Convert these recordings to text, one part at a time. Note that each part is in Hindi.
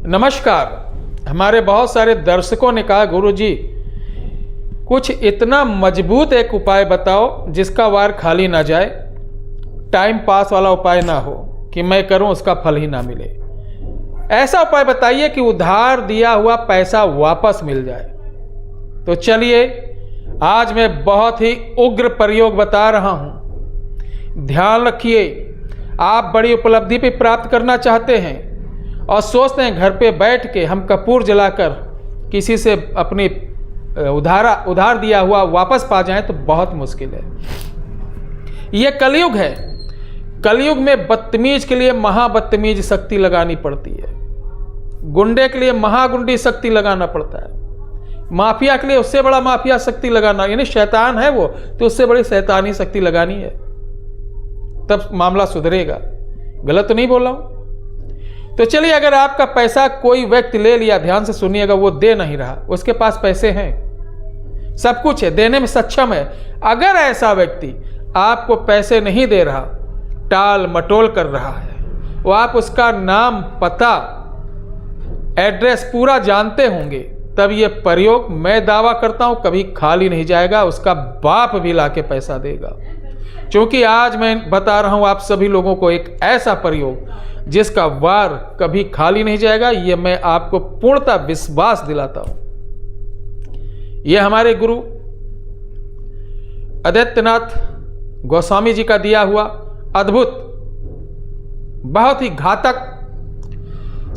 नमस्कार। हमारे बहुत सारे दर्शकों ने कहा गुरुजी कुछ इतना मजबूत एक उपाय बताओ जिसका वार खाली ना जाए, टाइम पास वाला उपाय ना हो कि मैं करूं उसका फल ही ना मिले। ऐसा उपाय बताइए कि उधार दिया हुआ पैसा वापस मिल जाए। तो चलिए आज मैं बहुत ही उग्र प्रयोग बता रहा हूं। ध्यान रखिए, आप बड़ी उपलब्धि भी प्राप्त करना चाहते हैं और सोचते हैं घर पे बैठ के हम कपूर जलाकर किसी से अपनी उधार दिया हुआ वापस पा जाएं तो बहुत मुश्किल है। ये कलयुग है। कलयुग में बदतमीज के लिए महाबदतमीज शक्ति लगानी पड़ती है, गुंडे के लिए महागुंडी शक्ति लगाना पड़ता है, माफिया के लिए उससे बड़ा माफिया शक्ति लगाना, यानी शैतान है वो तो उससे बड़ी शैतानी शक्ति लगानी है, तब मामला सुधरेगा। गलत तो नहीं बोल रहा हूं। तो चलिए, अगर आपका पैसा कोई व्यक्ति ले लिया, ध्यान से सुनिएगा, वो दे नहीं रहा, उसके पास पैसे हैं, सब कुछ है, देने में सक्षम है, अगर ऐसा व्यक्ति आपको पैसे नहीं दे रहा, टाल मटोल कर रहा है, वो आप उसका नाम, पता, एड्रेस पूरा जानते होंगे, तब ये प्रयोग मैं दावा करता हूं कभी खाली नहीं जाएगा, उसका बाप भी लाके पैसा देगा। क्योंकि आज मैं बता रहा हूं आप सभी लोगों को एक ऐसा प्रयोग जिसका वार कभी खाली नहीं जाएगा, यह मैं आपको पूर्णतः विश्वास दिलाता हूं। यह हमारे गुरु आदित्यनाथ गोस्वामी जी का दिया हुआ अद्भुत, बहुत ही घातक,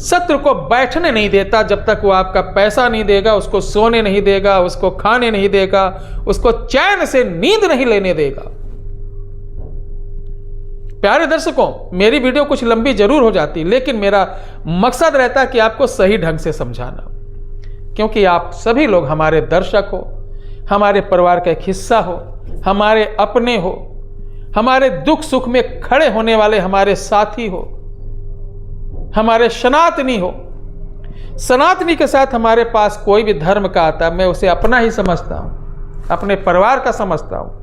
शत्रु को बैठने नहीं देता जब तक वो आपका पैसा नहीं देगा, उसको सोने नहीं देगा, उसको खाने नहीं देगा, उसको चैन से नींद नहीं लेने देगा। प्यारे दर्शकों, मेरी वीडियो कुछ लंबी जरूर हो जाती, लेकिन मेरा मकसद रहता है कि आपको सही ढंग से समझाना, क्योंकि आप सभी लोग हमारे दर्शक हो, हमारे परिवार का एक हिस्सा हो, हमारे अपने हो, हमारे दुख सुख में खड़े होने वाले हमारे साथी हो, हमारे सनातनी हो। सनातनी के साथ हमारे पास कोई भी धर्म का आता है, मैं उसे अपना ही समझता हूं, अपने परिवार का समझता हूं।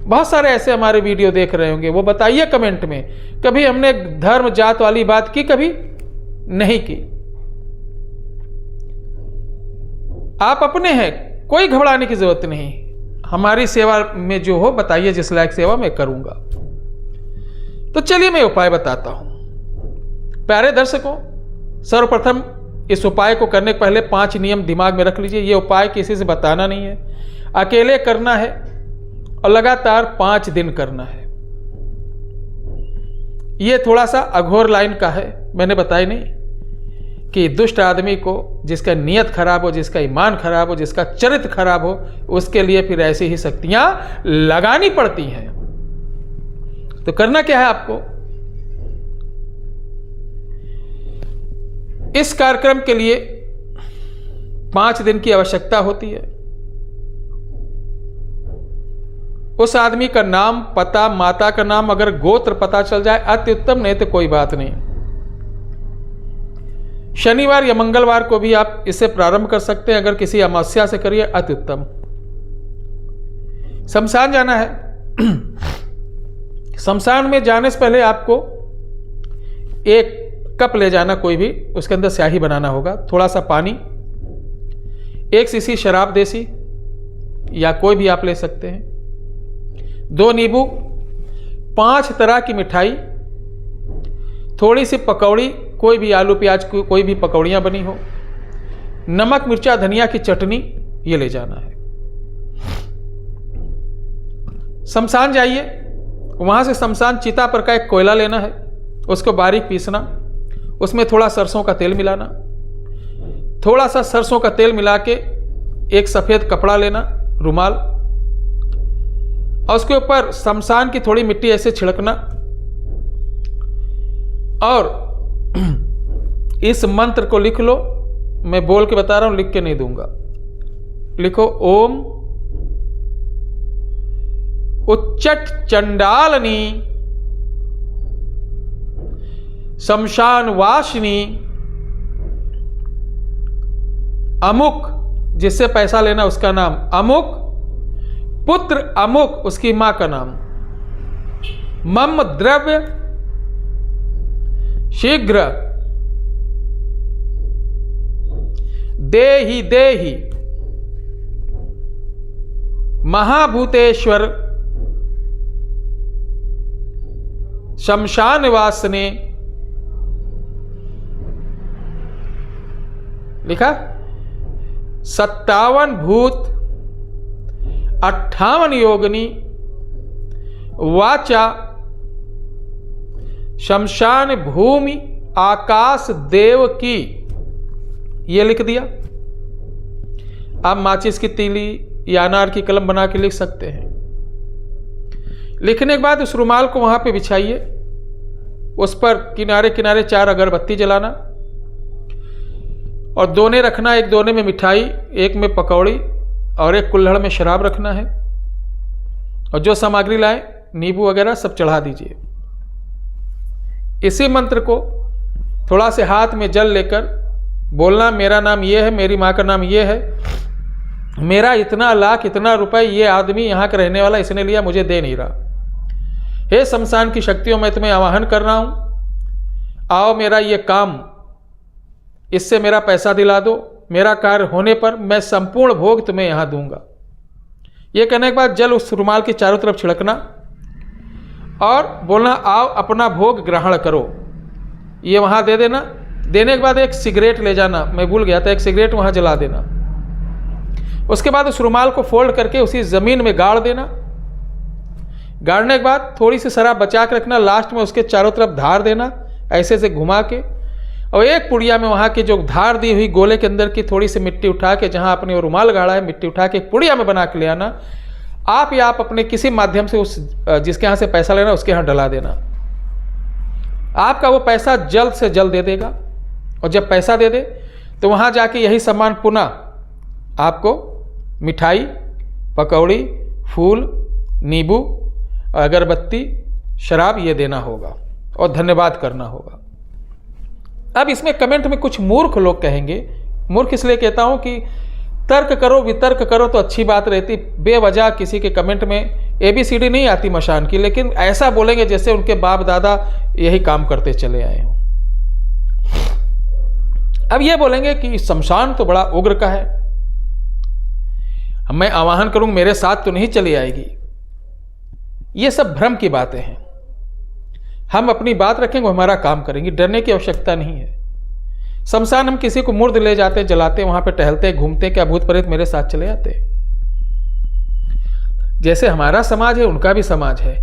बहुत सारे ऐसे हमारे वीडियो देख रहे होंगे, वो बताइए कमेंट में, कभी हमने धर्म जात वाली बात की? कभी नहीं की। आप अपने हैं, कोई घबराने की जरूरत नहीं। हमारी सेवा में जो हो बताइए, जिस लायक सेवा मैं करूंगा। तो चलिए मैं उपाय बताता हूं। प्यारे दर्शकों, सर्वप्रथम इस उपाय को करने के पहले 5 नियम दिमाग में रख लीजिए। ये उपाय किसी से बताना नहीं है, अकेले करना है और लगातार 5 दिन करना है। ये थोड़ा सा अघोर लाइन का है, मैंने बताया नहीं कि दुष्ट आदमी को, जिसका नियत खराब हो, जिसका ईमान खराब हो, जिसका चरित्र खराब हो, उसके लिए फिर ऐसी ही शक्तियां लगानी पड़ती हैं। तो करना क्या है आपको? इस कार्यक्रम के लिए 5 दिन की आवश्यकता होती है। उस आदमी का नाम, पता, माता का नाम, अगर गोत्र पता चल जाए अति उत्तम, नहीं तो कोई बात नहीं। शनिवार या मंगलवार को भी आप इसे प्रारंभ कर सकते हैं, अगर किसी अमावस्या से करिए अति उत्तम। शमशान जाना है। शमशान में जाने से पहले आपको एक कप ले जाना, कोई भी, उसके अंदर स्याही बनाना होगा, थोड़ा सा पानी, 1 शीशी शराब देसी या कोई भी आप ले सकते हैं, 2 नींबू, 5 तरह की मिठाई, थोड़ी सी पकौड़ी, कोई भी आलू प्याज की कोई भी पकौड़ियाँ बनी हो, नमक मिर्चा धनिया की चटनी, ये ले जाना है। शमशान जाइए, वहाँ से शमशान चिता पर का एक कोयला लेना है, उसको बारीक पीसना, उसमें थोड़ा सरसों का तेल मिलाना, थोड़ा सा सरसों का तेल मिला के एक सफ़ेद कपड़ा लेना, रुमाल, और उसके ऊपर शमशान की थोड़ी मिट्टी ऐसे छिड़कना, और इस मंत्र को लिख लो। मैं बोल के बता रहा हूं, लिख के नहीं दूंगा। लिखो, ओम उच्चट चंडालनी शमशान वासिनी अमुक, जिससे पैसा लेना उसका नाम अमुक, पुत्र अमुक उसकी मां का नाम, मम द्रव्य शीघ्र देहि देहि महाभूतेश्वर शमशान वासने, लिखा 57 भूत 58 योगिनी वाचा शमशान भूमि आकाश देव की, ये लिख दिया। आप माचिस की तीली या अनार की कलम बना के लिख सकते हैं। लिखने के बाद उस रुमाल को वहां पे बिछाइए, उस पर किनारे किनारे 4 अगरबत्ती जलाना और दोने रखना। एक दोने में मिठाई, एक में पकौड़ी और एक कुल्हड़ में शराब रखना है। और जो सामग्री लाए नींबू वगैरह सब चढ़ा दीजिए। इसी मंत्र को थोड़ा से हाथ में जल लेकर बोलना, मेरा नाम ये है, मेरी माँ का नाम ये है, मेरा इतना लाख इतना रुपए ये आदमी यहाँ का रहने वाला इसने लिया, मुझे दे नहीं रहा। हे शमशान की शक्तियों, मैं तुम्हें आवाहन कर रहा हूँ, आओ मेरा ये काम, इससे मेरा पैसा दिला दो, मेरा कार्य होने पर मैं संपूर्ण भोग तुम्हें यहाँ दूंगा। ये कहने के बाद जल उस रुमाल की चारों तरफ छिड़कना और बोलना, आओ अपना भोग ग्रहण करो। ये वहाँ दे देना। देने के बाद एक सिगरेट ले जाना, मैं भूल गया था, एक सिगरेट वहाँ जला देना। उसके बाद उस रुमाल को फोल्ड करके उसी ज़मीन में गाड़ देना। गाड़ने के बाद थोड़ी सी शराब बचा के रखना, लास्ट में उसके चारों तरफ धार देना ऐसे से घुमा के, और एक पुड़िया में वहाँ की जो धार दी हुई गोले के अंदर की थोड़ी सी मिट्टी उठा के, जहाँ आपने वो रुमाल गाड़ा है, मिट्टी उठा के एक पुड़िया में बना के ले आना। आप या आप अपने किसी माध्यम से उस जिसके यहाँ से पैसा लेना उसके यहाँ डला देना। आपका वो पैसा जल्द से जल्द दे देगा। और जब पैसा दे दे तो वहाँ जाके यही सामान पुनः आपको मिठाई, पकौड़ी, फूल, नींबू, अगरबत्ती, शराब ये देना होगा और धन्यवाद करना होगा। अब इसमें कमेंट में कुछ मूर्ख लोग कहेंगे, मूर्ख इसलिए कहता हूं कि तर्क करो वितर्क करो तो अच्छी बात रहती, बेवजह किसी के कमेंट में ABCD नहीं आती मशान की, लेकिन ऐसा बोलेंगे जैसे उनके बाप दादा यही काम करते चले आए हों। अब ये बोलेंगे कि शमशान तो बड़ा उग्र का है, मैं आवाहन करूं मेरे साथ तो नहीं चली आएगी। ये सब भ्रम की बातें हैं। हम अपनी बात रखेंगे, हमारा काम करेंगे, डरने की आवश्यकता नहीं है। शमशान हम किसी को मुर्द ले जाते, जलाते, वहां पे टहलते, घूमते, क्या भूत प्रेत मेरे साथ चले आते। जैसे हमारा समाज है उनका भी समाज है,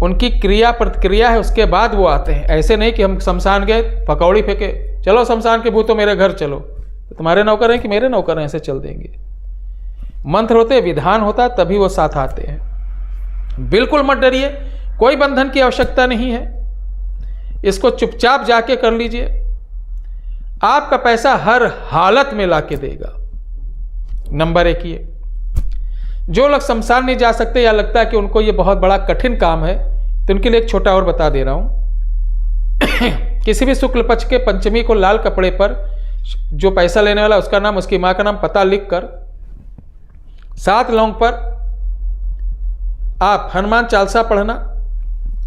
उनकी क्रिया प्रतिक्रिया है, उसके बाद वो आते हैं। ऐसे नहीं कि हम शमशान गए, पकौड़ी फेंके, चलो शमशान के भूतों मेरे घर चलो, तो तुम्हारे नौकर हैं कि मेरे नौकर हैं, ऐसे चल देंगे। मंत्र होते, विधान होता, तभी वो साथ आते हैं। बिल्कुल मत डरिए, कोई बंधन की आवश्यकता नहीं है। इसको चुपचाप जाके कर लीजिए, आपका पैसा हर हालत में लाके देगा। नंबर 1 ये। जो लोग शमशान नहीं जा सकते या लगता है कि उनको ये बहुत बड़ा कठिन काम है, तो उनके लिए एक छोटा और बता दे रहा हूं। किसी भी शुक्ल पक्ष के पंचमी को लाल कपड़े पर जो पैसा लेने वाला उसका नाम, उसकी मां का नाम, पता लिखकर 7 लौंग पर आप हनुमान चालीसा पढ़ना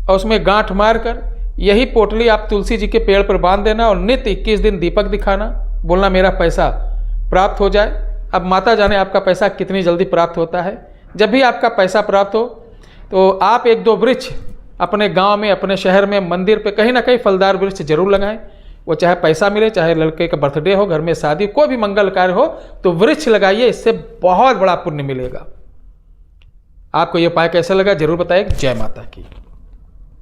और उसमें गांठ मारकर यही पोटली आप तुलसी जी के पेड़ पर बांध देना और नित्य 21 दिन दीपक दिखाना, बोलना मेरा पैसा प्राप्त हो जाए। अब माता जाने आपका पैसा कितनी जल्दी प्राप्त होता है। जब भी आपका पैसा प्राप्त हो तो आप 1-2 वृक्ष अपने गांव में, अपने शहर में, मंदिर पे कहीं ना कहीं फलदार वृक्ष जरूर लगाएं। वो चाहे पैसा मिले, चाहे लड़के का बर्थडे हो, घर में शादी, कोई भी मंगल कार्य हो तो वृक्ष लगाइए, इससे बहुत बड़ा पुण्य मिलेगा। आपको ये उपाय कैसा लगा जरूर बताइए। जय माता की।